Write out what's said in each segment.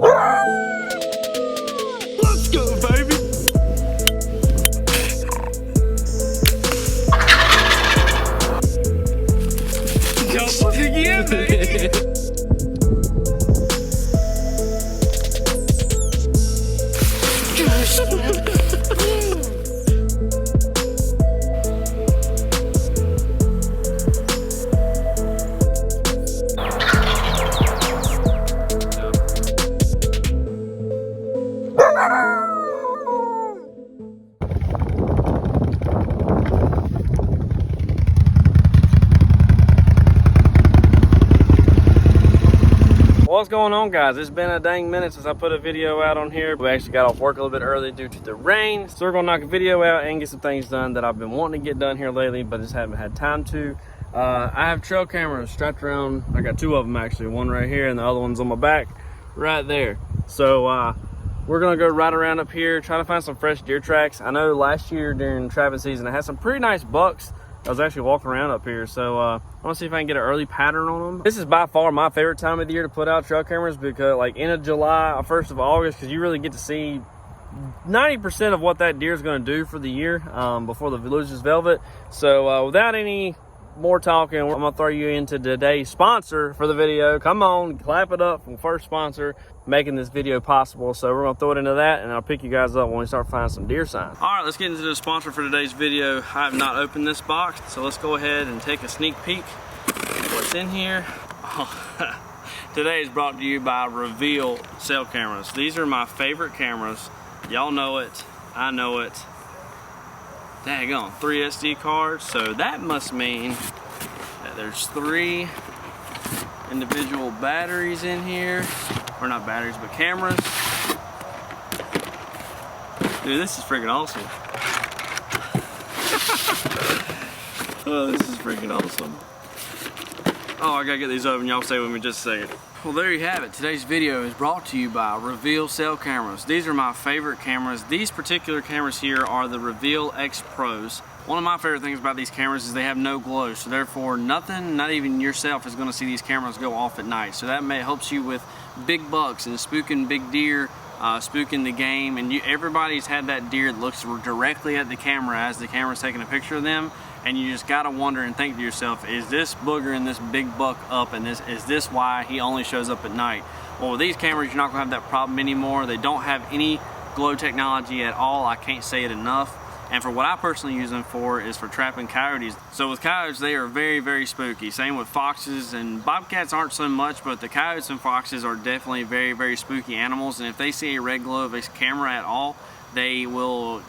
Let's go, baby. Jump again, baby. What's going on, guys? It's been a dang minute since I put a video out on here. We actually got off work a little bit early due to the rain, so we're gonna knock a video out and get some things done that I've been wanting to get done here lately, but just haven't had time to. I have trail cameras strapped around. I got two of them actually, one right here and the other one's on my back right there. So we're gonna go right around up here, try to find some fresh deer tracks. I know last year during trapping season I had some pretty nice bucks. I was actually walking around up here, so I want to see if I can get an early pattern on them. This is by far my favorite time of the year to put out trail cameras, because like end of July or 1st of August, because you really get to see 90% of what that deer is going to do for the year before the loses velvet. So without any more talking, I'm going to throw you into today's sponsor for the video. Come on, clap it up from first sponsor making this video possible. So we're going to throw it into that, and I'll pick you guys up when we start finding some deer signs. All right, let's get into the sponsor for today's video. I have not opened this box, so let's go ahead and take a sneak peek at what's in here. Today is brought to you by Reveal cell cameras. These are my favorite cameras. Y'all know it, I know it. Daggone, 3 SD cards, so that must mean that there's 3 individual batteries in here. Or not batteries, but cameras. Dude, this is freaking awesome. Oh, this is freaking awesome. Oh, I gotta get these open. Y'all stay with me just a second. Well, there you have it. Today's video is brought to you by Reveal cell cameras. These are my favorite cameras. These particular cameras here are the Reveal X Pros. One of my favorite things about these cameras is they have no glow, so therefore nothing, not even yourself, is going to see these cameras go off at night. So that helps you with big bucks and spooking big deer, spooking the game, and everybody's had that deer that looks directly at the camera as the camera's taking a picture of them, and you just gotta wonder and think to yourself, is this booger and this big buck up, and is this why he only shows up at night? Well, with these cameras, you're not gonna have that problem anymore. They don't have any glow technology at all. I can't say it enough. And for what I personally use them for is for trapping coyotes. So with coyotes, they are very, very spooky. Same with foxes, and bobcats aren't so much, but the coyotes and foxes are definitely very, very spooky animals. And if they see a red glow of a camera at all, they will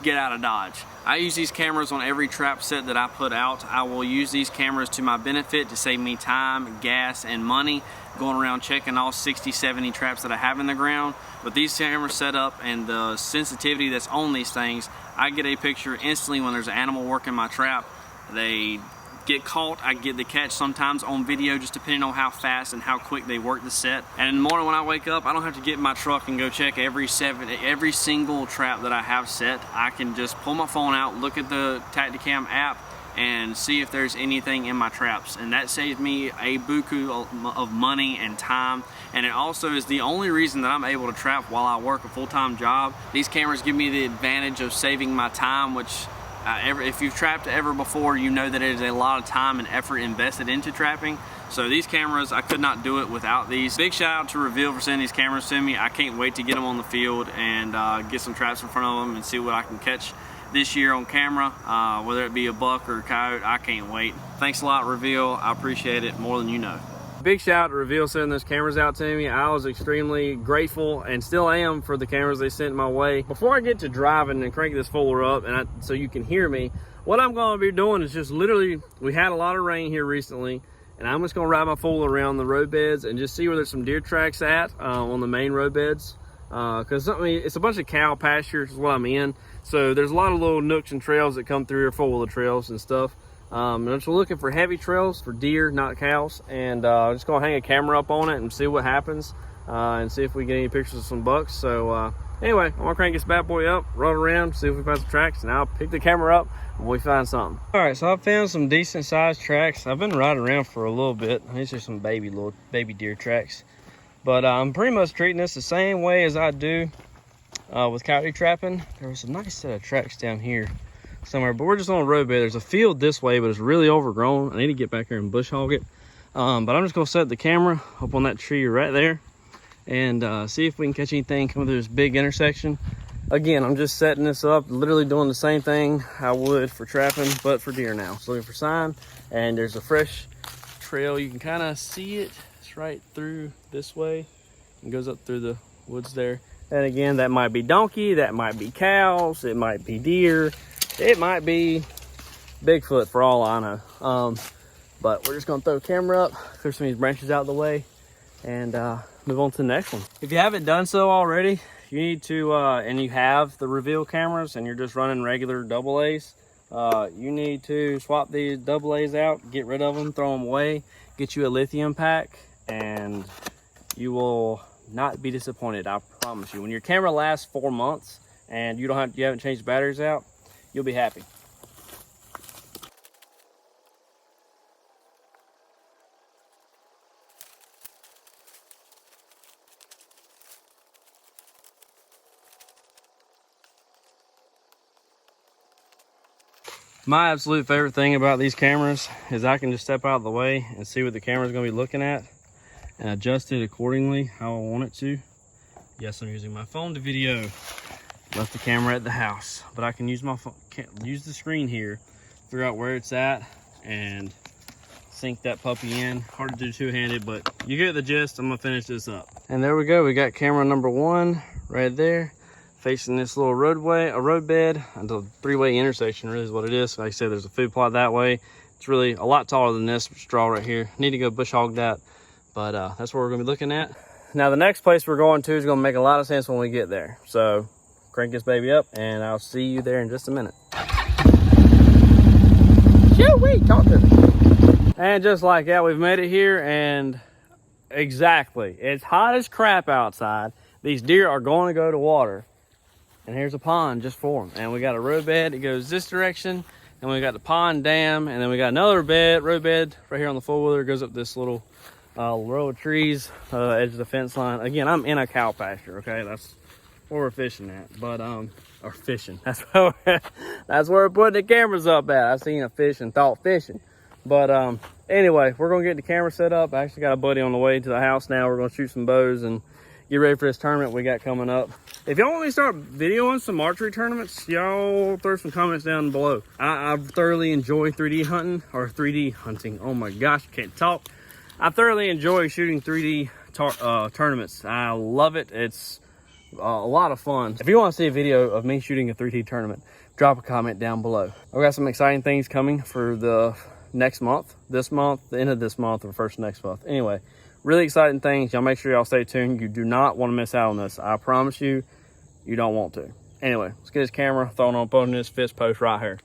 get out of Dodge. I use these cameras on every trap set that I put out. I will use these cameras to my benefit to save me time, gas, and money going around checking all 60, 70 traps that I have in the ground. With these cameras set up and the sensitivity that's on these things, I get a picture instantly when there's an animal working my trap. They get caught, I get the catch sometimes on video, just depending on how fast and how quick they work the set. And in the morning when I wake up, I don't have to get in my truck and go check every single trap that I have set. I can just pull my phone out, look at the Tacticam app, and see if there's anything in my traps, and that saves me a buku of money and time. And it also is the only reason that I'm able to trap while I work a full-time job. These cameras give me the advantage of saving my time, which if you've trapped ever before, you know that it is a lot of time and effort invested into trapping. So these cameras, I could not do it without these. Big shout out to Reveal for sending these cameras to me. I can't wait to get them on the field and get some traps in front of them and see what I can catch this year on camera, whether it be a buck or a coyote. I can't wait. Thanks a lot, Reveal. I appreciate it more than you know. Big shout out to Reveal sending those cameras out to me. I was extremely grateful and still am for the cameras they sent my way. Before I get to driving and crank this fuller up so you can hear me, what I'm going to be doing is just literally, we had a lot of rain here recently, and I'm just going to ride my fuller around the road beds and just see where there's some deer tracks at on the main road beds. Because it's a bunch of cow pastures is what I'm in, so there's a lot of little nooks and trails that come through here, four-wheeler trails and stuff. And I'm just looking for heavy trails for deer, not cows, and I'm just gonna hang a camera up on it and see what happens, and see if we get any pictures of some bucks. So anyway, I'm gonna crank this bad boy up, run around, see if we find some tracks, and I'll pick the camera up when we find something. All right, so I found some decent sized tracks. I've been riding around for a little bit. These are some baby deer tracks. But I'm pretty much treating this the same way as I do with coyote trapping. There was a nice set of tracks down here somewhere, but we're just on a road bed. There's a field this way, but it's really overgrown. I need to get back here and bush hog it. But I'm just gonna set the camera up on that tree right there and see if we can catch anything coming through this big intersection. Again, I'm just setting this up, literally doing the same thing I would for trapping, but for deer now. So looking for sign, and there's a fresh trail. You can kind of see it. It's right through this way and goes up through the woods there. And again, that might be donkey, that might be cows, it might be deer, it might be Bigfoot for all I know. But we're just gonna throw the camera up, clear some of these branches out of the way, and move on to the next one. If you haven't done so already, you need to, and you have the Reveal cameras and you're just running regular AA's, you need to swap these AA's out, get rid of them, throw them away, get you a lithium pack, and you will not be disappointed, I promise you. When your camera lasts 4 months and you haven't changed the batteries out, you'll be happy. My absolute favorite thing about these cameras is I can just step out of the way and see what the camera's gonna be looking at and adjust it accordingly how I want it to. Yes, I'm using my phone to video. Left the camera at the house, but I can use my phone, use the screen here, figure out where it's at, and sink that puppy in. Hard to do two-handed, but you get the gist. I'm gonna finish this up. And there we go. We got camera number 1 right there, facing this little roadway, a roadbed, and a three-way intersection really is what it is. Like I said, there's a food plot that way. It's really a lot taller than this straw right here. Need to go bush hog that, but that's what we're gonna be looking at. Now the next place we're going to is gonna make a lot of sense when we get there. So crank this baby up and I'll see you there in just a minute. Shoo-wee, talk to me. And just like that, we've made it here, and exactly, it's hot as crap outside. These deer are going to go to water. And here's a pond just for them. And we got a roadbed that goes this direction, and we got the pond dam, and then we got another roadbed right here on the four-wheeler. Goes up this little row of trees, edge of the fence line. Again, I'm in a cow pasture, okay? That's where we're fishing at, but or fishing. That's where we're putting the cameras up at. I seen a fish and thought fishing. But anyway, we're gonna get the camera set up. I actually got a buddy on the way to the house now. We're gonna shoot some bows and get ready for this tournament we got coming up. If y'all want me to start videoing some archery tournaments, y'all throw some comments down below. I thoroughly enjoy 3D hunting, or 3D hunting. Oh my gosh, I can't talk. I thoroughly enjoy shooting 3D tournaments. I love it. It's a lot of fun. If you want to see a video of me shooting a 3D tournament, drop a comment down below. I've got some exciting things coming for the next month, this month, the end of this month, or first next month. Anyway, really exciting things. Y'all make sure y'all stay tuned. You do not want to miss out on this. I promise you, you don't want to. Anyway, let's get this camera thrown on this fist post right here.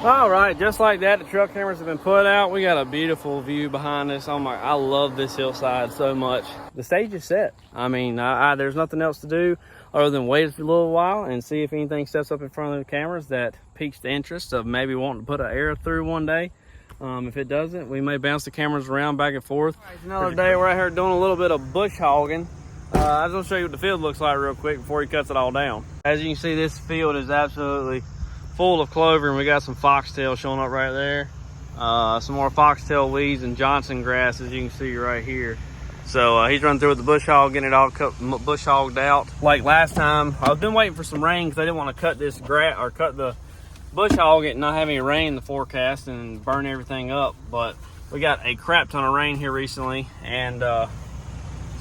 All right, just like that, the truck cameras have been put out. We got a beautiful view behind us. Oh my, I love this hillside so much. The stage is set. I mean, there's nothing else to do other than wait a little while and see if anything steps up in front of the cameras that piques the interest of maybe wanting to put an arrow through one day. If it doesn't, we may bounce the cameras around back and forth. All right, it's another day we're out here doing a little bit of bush hogging. I was gonna show you what the field looks like real quick before he cuts it all down. As you can see, this field is absolutely full of clover, and we got some foxtail showing up right there. Some more foxtail weeds and Johnson grass, as you can see right here. So he's running through with the bush hog, getting it all bush hogged out. Like last time, I've been waiting for some rain because I didn't want to cut this grass or cut the bush hog and not have any rain in the forecast and burn everything up. But we got a crap ton of rain here recently, and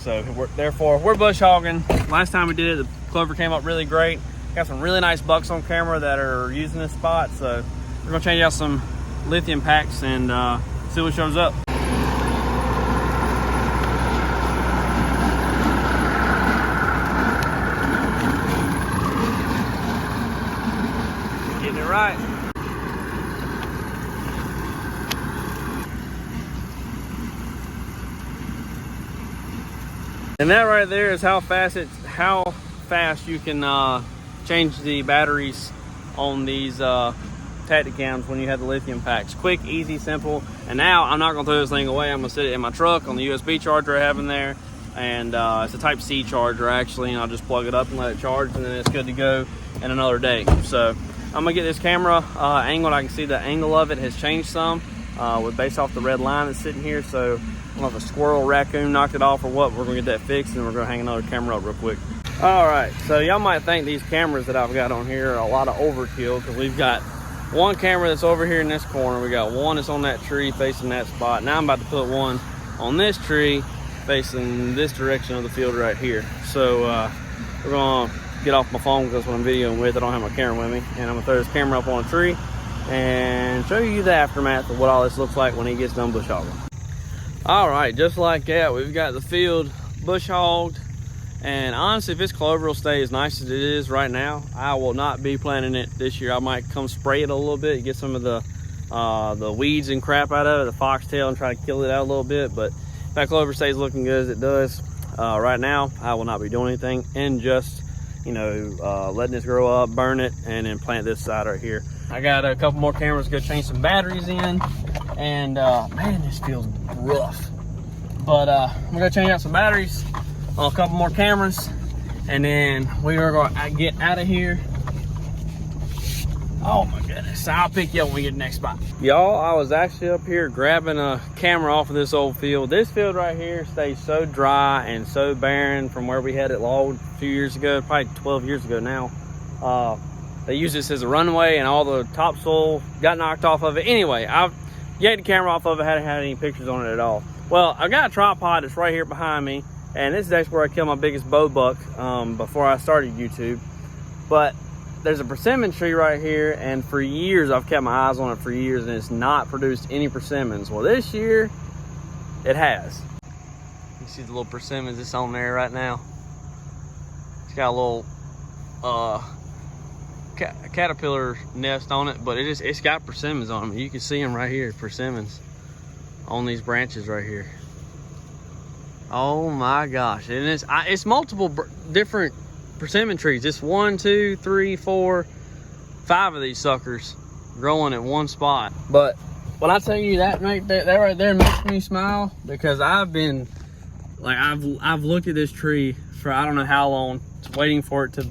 so therefore we're bush hogging. Last time we did it, the clover came up really great. Got some really nice bucks on camera that are using this spot, so we're gonna change out some lithium packs and see what shows up. Getting it right. And that right there is how fast you can change the batteries on these Tacticams when you have the lithium packs. Quick, easy, simple. And now I'm not gonna throw this thing away. I'm gonna sit it in my truck on the USB charger I have in there. And it's a type C charger actually, and I'll just plug it up and let it charge, and then it's good to go in another day. So I'm gonna get this camera angled. I can see the angle of it has changed some based off the red line that's sitting here. So I don't know if a squirrel, raccoon knocked it off or what. We're gonna get that fixed, and we're gonna hang another camera up real quick. All right, so y'all might think these cameras that I've got on here are a lot of overkill, because we've got one camera that's over here in this corner. We got one that's on that tree facing that spot. Now I'm about to put one on this tree facing this direction of the field right here. So we're gonna get off my phone because that's what I'm videoing with. I don't have my camera with me, and I'm gonna throw this camera up on a tree and show you the aftermath of what all this looks like when he gets done bush hogging. All right, just like that, we've got the field bush hogged. And honestly, if this clover will stay as nice as it is right now, I will not be planting it this year. I might come spray it a little bit, get some of the weeds and crap out of it, the foxtail, and try to kill it out a little bit. But if that clover stays looking good as it does right now, I will not be doing anything, and just, you know, letting this grow up, burn it, and then plant this side right here. I got a couple more cameras to go change some batteries in, and man, this feels rough. But I'm gonna change out some batteries on a couple more cameras, and then we are going to get out of here. Oh my goodness, I'll pick you up when we get to the next spot. Y'all, I was actually up here grabbing a camera off of this old field. This field right here stays so dry and so barren from where we had it logged a few years ago, probably 12 years ago now. They used this as a runway, and all the topsoil got knocked off of it. Anyway, I've yanked the camera off of it, hadn't had any pictures on it at all. Well, I got a tripod that's right here behind me, and this is actually where I killed my biggest bow buck before I started YouTube. But there's a persimmon tree right here, and for years, I've kept my eyes on it for years, and it's not produced any persimmons. Well, this year, it has. You see the little persimmons that's on there right now? It's got a little caterpillar nest on it, but it's got persimmons on them. You can see them right here, persimmons on these branches right here. Oh my gosh, and it's multiple different persimmon trees. It's 1, 2, 3, 4, 5 of these suckers growing at one spot. But when I tell you that right there makes me smile, because I've been like, I've looked at this tree for I don't know how long, waiting for it to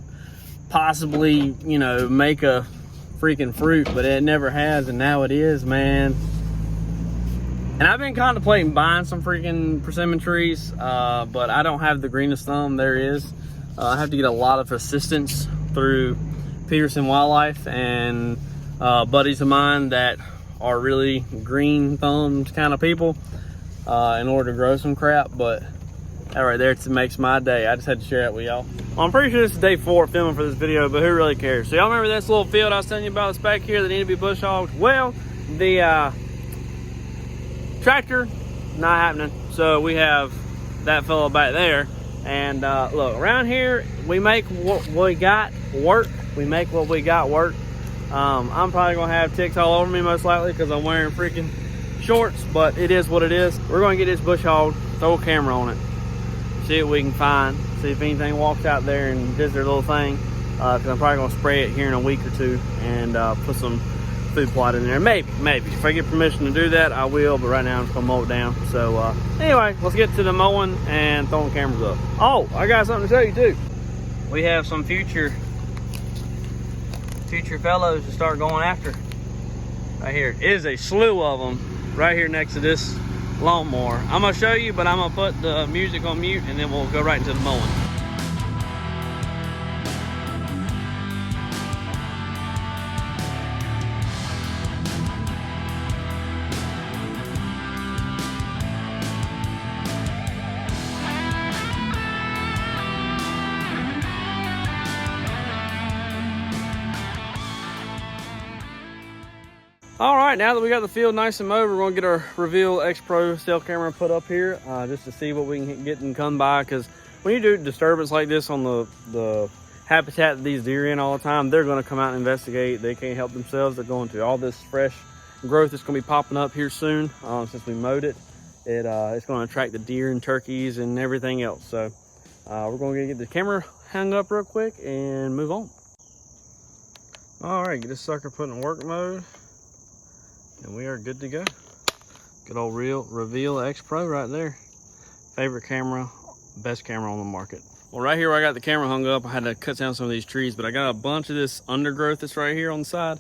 possibly, you know, make a freaking fruit, but it never has, and now it is, man. And I've been contemplating buying some freaking persimmon trees, but I don't have the greenest thumb there is. I have to get a lot of assistance through Peterson Wildlife and buddies of mine that are really green thumbed kind of people in order to grow some crap. But that right there makes my day. I just had to share that with y'all. Well, I'm pretty sure this is day 4 filming for this video, but who really cares? So y'all remember this little field I was telling you about that's back here that needed to be bush hogged? Well, the tractor, not happening. So we have that fellow back there. And look, around here, we make what we got work. We make what we got work. I'm probably gonna have ticks all over me most likely because I'm wearing freaking shorts, but it is what it is. We're gonna get this bush hogged, throw a camera on it, see what we can find, see if anything walks out there and does their little thing. Because I'm probably gonna spray it here in a week or two and put some food plot in there. Maybe. If I get permission to do that, I will, but right now I'm just gonna mow it down. So anyway, let's get to the mowing and throwing cameras up. Oh, I got something to show you too. We have some future fellows to start going after. Right here is a slew of them right here next to this lawnmower. I'm gonna show you, but I'm gonna put the music on mute and then we'll go right into the mowing. All right, now that we got the field nice and mowed, we're gonna get our Reveal X Pro cell camera put up here just to see what we can get and come by. Because when you do disturbance like this on the habitat that these deer in all the time, they're gonna come out and investigate. They can't help themselves. They're going to all this fresh growth that's gonna be popping up here soon since we mowed it. It's going to attract the deer and turkeys and everything else. So we're going to get the camera hung up real quick and move on. All right, get this sucker put in work mode, and we are good to go. Good old Reveal X Pro right there. Favorite camera, best camera on the market. Well, right here where I got the camera hung up, I had to cut down some of these trees, but I got a bunch of this undergrowth that's right here on the side.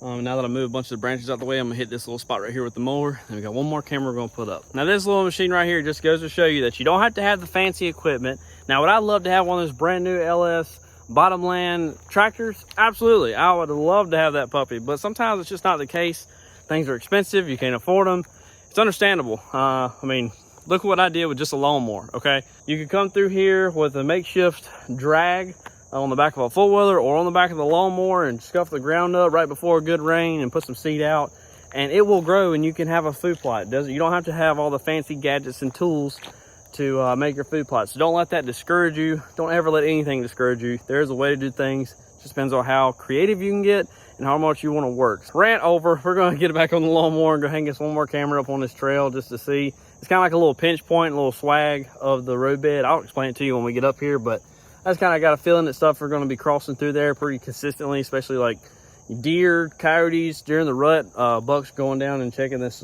Now that I moved a bunch of the branches out the way, I'm gonna hit this little spot right here with the mower. And we got one more camera we're gonna put up. Now this little machine right here just goes to show you that you don't have to have the fancy equipment. Now would I love to have one of those brand new LS bottomland tractors? Absolutely, I would love to have that puppy, but sometimes it's just not the case. Things are expensive, you can't afford them. It's understandable. I mean, look what I did with just a lawnmower, okay? You could come through here with a makeshift drag on the back of a four-wheeler or on the back of the lawnmower and scuff the ground up right before a good rain and put some seed out, and it will grow and you can have a food plot. You don't have to have all the fancy gadgets and tools to make your food plot. So don't let that discourage you. Don't ever let anything discourage you. There's a way to do things. It just depends on how creative you can get and how much you want to work. Rant over. We're going to get back on the lawnmower and go hang us one more camera up on this trail just to see. It's kind of like a little pinch point, a little swag of the roadbed. I'll explain it to you when we get up here, but I just kind of got a feeling that stuff are going to be crossing through there pretty consistently, especially like deer, coyotes during the rut. Bucks going down and checking this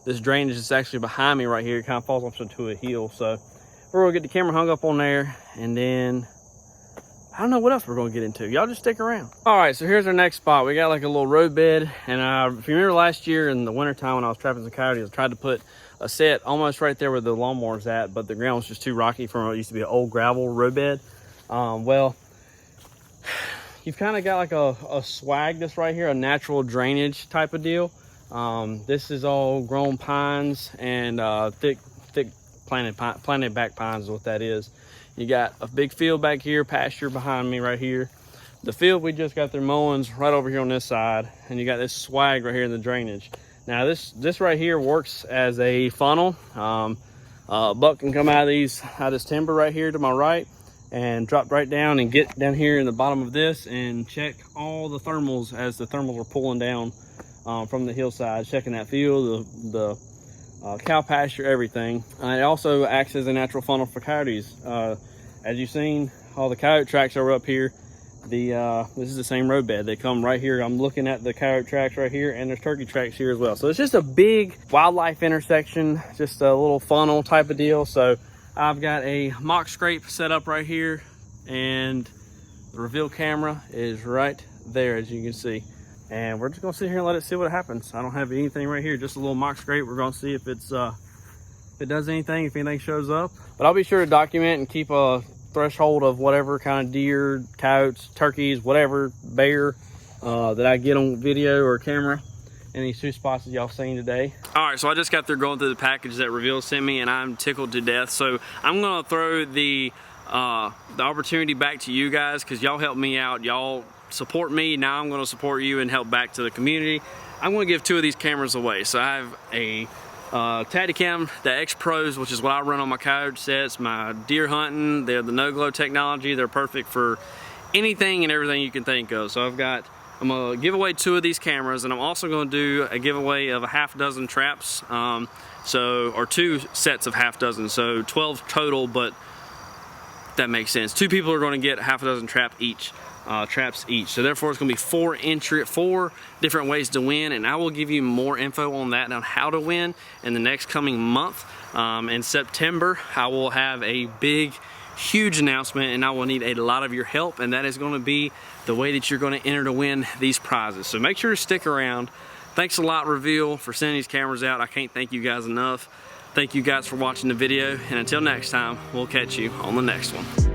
this drainage that's actually behind me right here. It kind of falls off into a hill. So we're going to get the camera hung up on there, and then I don't know what else we're going to get into. Y'all just stick around. All right, so here's our next spot. We got like a little roadbed, and if you remember last year in the wintertime when I was trapping some coyotes, I tried to put a set almost right there where the lawnmower's at, but the ground was just too rocky from what used to be an old gravel roadbed. Well, you've kind of got like a swag that's right here, a natural drainage type of deal. This is all grown pines and thick planted back pines is what that is. You got a big field back here, pasture behind me right here. The field we just got through mowing's right over here on this side, and you got this swag right here in the drainage. Now this right here works as a funnel. Buck can come out of this timber right here to my right and drop right down and get down here in the bottom of this and check all the thermals as the thermals are pulling down from the hillside, checking that field, the cow pasture, everything. It also acts as a natural funnel for coyotes. As you've seen, all the coyote tracks are up here. This is the same roadbed. They come right here. I'm looking at the coyote tracks right here, and there's turkey tracks here as well. So it's just a big wildlife intersection, just a little funnel type of deal. So I've got a mock scrape set up right here, and the Reveal camera is right there, as you can see. And we're just gonna sit here and let it see what happens. I don't have anything right here, just a little mock scrape. We're gonna see if it does anything, if anything shows up. But I'll be sure to document and keep a threshold of whatever kind of deer, coyotes, turkeys, whatever, bear that I get on video or camera in these two spots that y'all seen today. All right, so I just got through going through the package that Reveal sent me, and I'm tickled to death. So I'm gonna throw the opportunity back to you guys, because y'all helped me out. Y'all support me. Now I'm gonna support you and help back to the community. I'm gonna give two of these cameras away. So I have a Tacticam, the X Pros, which is what I run on my coyote sets, my deer hunting. They're the no glow technology. They're perfect for anything and everything you can think of. So I'm gonna give away two of these cameras, and I'm also gonna do a giveaway of a half dozen traps, or two sets of half dozen, so 12 total, but that makes sense. Two people are gonna get half a dozen traps each. So therefore it's going to be 4 different ways to win, and I will give you more info on that, on how to win, in the next coming month. In September I will have a big, huge announcement, and I will need a lot of your help, and that is going to be the way that you're going to enter to win these prizes. So make sure to stick around. Thanks a lot, Reveal, for sending these cameras out. I can't thank you guys enough. Thank you guys for watching the video, and until next time, we'll catch you on the next one.